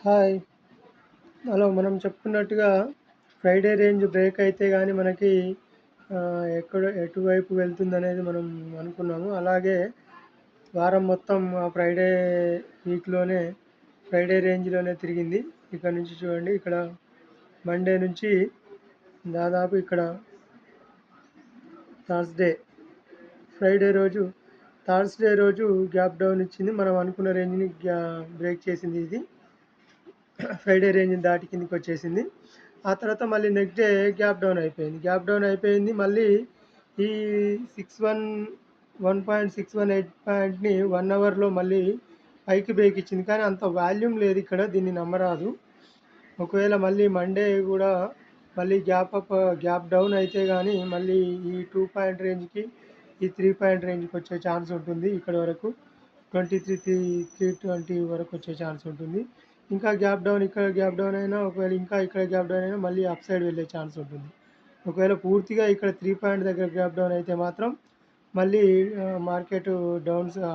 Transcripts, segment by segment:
Hi. Hello. మనం చెప్పుకున్నట్టుగా Friday range break అయితే గానీ మనకి ఎటువైపు వెళ్తుందనేది మనం అనుకున్నాము. అలాగే వారం మొత్తం ఆ ఫ్రైడే వీక్‌లోనే ఫ్రైడే రేంజ్‌లోనే తిరిగింది. ఇక్కడ నుంచి చూడండి, ఇక్కడ మండే నుంచి దాదాపు ఇక్కడ థర్స్‌డే, ఫ్రైడే రోజు థర్స్‌డే రోజు గ్యాప్ డౌన్ ఇచ్చింది. మనం అనుకున్న రేంజ్‌ని బ్రేక్ చేసింది ఇది. ఫ్రైడే రేంజ్‌ని దాటి కిందకొచ్చేసింది. ఆ తర్వాత మళ్ళీ నెక్స్ట్ డే గ్యాప్ డౌన్ అయిపోయింది. మళ్ళీ ఈ 1.618 పాయింట్‌ని 1 అవర్‌లో మళ్ళీ పైకి బ్రేక్ ఇచ్చింది. కానీ అంత వాల్యూమ్ లేదు ఇక్కడ. దీన్ని నమ్మరాదు. ఒకవేళ మళ్ళీ మండే గూడా మళ్ళీ గ్యాప్ డౌన్ అయితే గానీ మళ్ళీ ఈ 2 పాయింట్ రేంజ్‌కి, ఈ 3 పాయింట్ రేంజ్‌కి వచ్చే ఛాన్స్ ఉంటుంది. ఇక్కడి వరకు 320 వరకు వచ్చే ఛాన్స్ ఉంటుంది. ఇంకా ఇక్కడ గ్యాప్ డౌన్ అయినా, ఒకవేళ ఇంకా ఇక్కడ గ్యాప్ డౌన్ అయినా మళ్ళీ అప్ సైడ్ వెళ్ళే ఛాన్స్ ఉంటుంది. ఒకవేళ పూర్తిగా ఇక్కడ 3 పాయింట్ దగ్గర గ్యాప్ డౌన్ అయితే మాత్రం మళ్ళీ మార్కెట్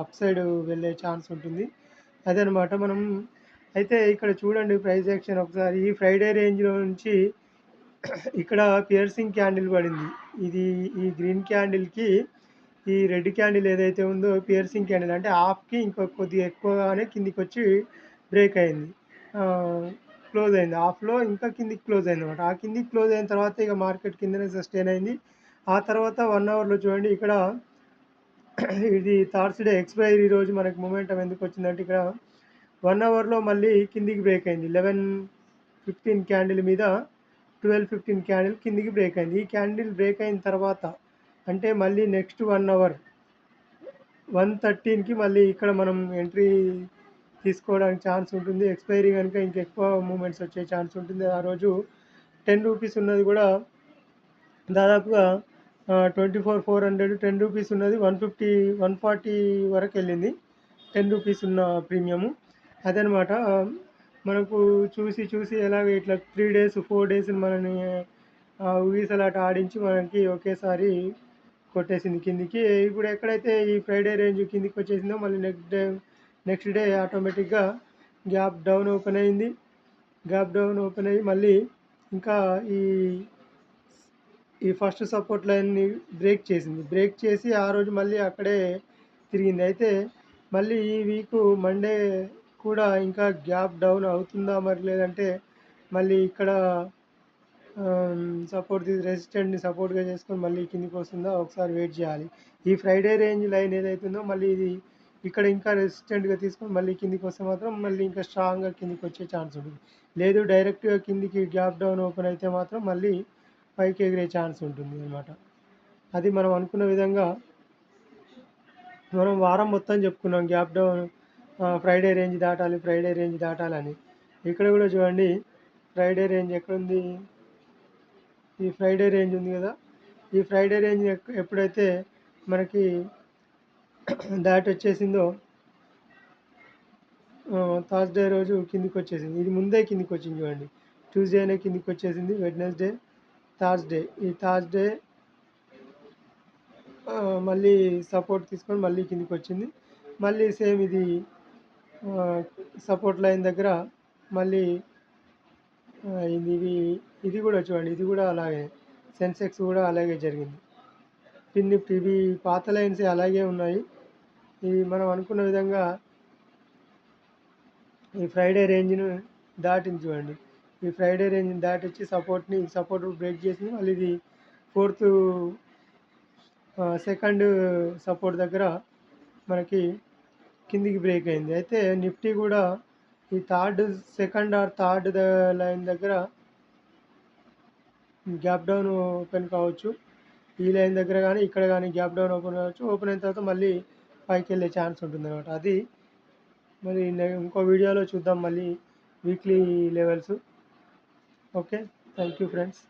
అప్ సైడ్ వెళ్ళే ఛాన్స్ ఉంటుంది. అదనమాట. అయితే ఇక్కడ చూడండి ప్రైస్ యాక్షన్ ఒకసారి. ఈ ఫ్రైడే రేంజ్‌లో నుంచి ఇక్కడ పియర్సింగ్ క్యాండిల్ పడింది. ఈ గ్రీన్ క్యాండిల్‌కి ఈ రెడ్ క్యాండిల్ ఏదైతే ఉందో పియర్సింగ్ క్యాండిల్, అంటే హాఫ్‌కి ఇంకో కొద్దిగా ఎక్కువగానే కిందికొచ్చి బ్రేక్ అయింది. క్లోజ్ అయింది. హాఫ్‌లో ఇంకా కిందికి క్లోజ్ అయిందన్నమాట. ఆ కిందికి క్లోజ్ అయిన తర్వాత ఇక మార్కెట్ కిందనే సస్టైన్ అయింది. ఆ తర్వాత 1 అవర్‌లో చూడండి, ఇక్కడ ఇది థర్స్‌డే ఎక్స్‌పైరీ రోజు మనకి మొమెంటం ఎందుకొచ్చిందంటే, ఇక్కడ 1 అవర్‌లో మళ్ళీ కిందికి బ్రేక్ అయింది. 11:15 క్యాండిల్ మీద 12:15 క్యాండిల్ కిందికి బ్రేక్ అయింది. ఈ క్యాండిల్ బ్రేక్ అయిన తర్వాత అంటే మళ్ళీ నెక్స్ట్ 1 అవర్ 1:13కి మళ్ళీ ఇక్కడ మనం ఎంట్రీ తీసుకోవడానికి ఛాన్స్ ఉంటుంది. ఎక్స్‌పైరీ గనుక ఇంకెక్కువ మూవ్‌మెంట్స్ వచ్చే ఛాన్స్ ఉంటుంది. ఆ రోజు 10 రూపీస్ ఉన్నది కూడా దాదాపుగా 24,400, 10 రూపీస్ ఉన్నది 150, 140 వరకు వెళ్ళింది. 10 రూపీస్ ఉన్న ప్రీమియము. అదనమాట. మనకు చూసి ఎలాగ ఇట్లా 3 డేస్, 4 డేస్ మనని ఊగిసలాట ఆడించి మనకి ఒకేసారి కొట్టేసింది కిందికి. ఇప్పుడు ఎక్కడైతే ఈ ఫ్రైడే రేంజ్ కిందికి వచ్చేసిందో మళ్ళీ నెక్స్ట్ డే ఆటోమేటిక్‌గా గ్యాప్ డౌన్ ఓపెన్ అయింది. గ్యాప్ డౌన్ ఓపెన్ అయ్యి మళ్ళీ ఇంకా ఈ ఫస్ట్ సపోర్ట్ లైన్‌ని బ్రేక్ చేసింది. బ్రేక్ చేసి ఆ రోజు మళ్ళీ అక్కడే తిరిగింది. అయితే మళ్ళీ ఈ వీకు మండే కూడా ఇంకా గ్యాప్ డౌన్ అవుతుందా మరి, లేదంటే మళ్ళీ ఇక్కడ రెసిస్టెంట్‌ని సపోర్ట్‌గా చేసుకొని మళ్ళీ కిందికి వస్తుందా, ఒకసారి వెయిట్ చేయాలి. ఈ ఫ్రైడే రేంజ్ లైన్ ఏదైతుందో మళ్ళీ ఇది ఇక్కడ ఇంకా రెసిస్టెంట్‌గా తీసుకొని మళ్ళీ కిందికి వస్తే మాత్రం మళ్ళీ ఇంకా స్ట్రాంగ్‌గా కిందికి వచ్చే ఛాన్స్ ఉంటుంది. లేదు డైరెక్ట్‌గా కిందికి గ్యాప్ డౌన్ ఓపెన్ అయితే మాత్రం మళ్ళీ పైకి ఎగిరే ఛాన్స్ ఉంటుంది అన్నమాట. అది మనం అనుకున్న విధంగా మనం వారం మొత్తం చెప్పుకున్నాం గ్యాప్ డౌన్, ఫ్రైడే రేంజ్ దాటాలని. ఇక్కడ కూడా చూడండి, ఫ్రైడే రేంజ్ ఎక్కడుంది? ఈ ఫ్రైడే రేంజ్ ఉంది కదా! ఈ ఫ్రైడే రేంజ్ ఎప్పుడైతే మనకి వచ్చేసిందో థర్స్‌డే రోజు కిందికొచ్చేసింది. ఇది ముందే కిందికొచ్చింది చూడండి. ట్యూస్‌డేనే కిందికొచ్చేసింది. Wednesday, Thursday. ఈ థర్స్‌డే మళ్ళీ సపోర్ట్ తీసుకొని మళ్ళీ కిందికొచ్చింది. మళ్ళీ సేమ్ ఇది సపోర్ట్ లైన్ దగ్గర మళ్ళీ ఇది కూడా చూడండి. ఇది కూడా అలాగే. సెన్సెక్స్ కూడా అలాగే జరిగింది. ఫిన్ నిఫ్టీ ఇవి పాత లైన్స్ అలాగే ఉన్నాయి. ఇవి మనం అనుకున్న విధంగా ఈ ఫ్రైడే రేంజ్‌ను దాటింది చూడండి. ఈ ఫ్రైడే రేంజ్‌ని దాటొచ్చి సపోర్ట్ బ్రేక్ చేసింది. మళ్ళీ ఇది సెకండ్ సపోర్ట్ దగ్గర మనకి కిందికి బ్రేక్ అయింది. అయితే నిఫ్టీ కూడా ఈ థర్డ్ లైన్ దగ్గర గ్యాప్ డౌన్ ఓపెన్ కావచ్చు. ఈ లైన్ దగ్గర కానీ ఇక్కడ కానీ గ్యాప్ డౌన్ ఓపెన్ కావచ్చు. ఓపెన్ అయిన తర్వాత మళ్ళీ పైకి వెళ్ళే ఛాన్స్ ఉంటుందన్నమాట. అది మరి ఇంకో వీడియోలో చూద్దాం మళ్ళీ weekly levels. Okay. Thank you friends.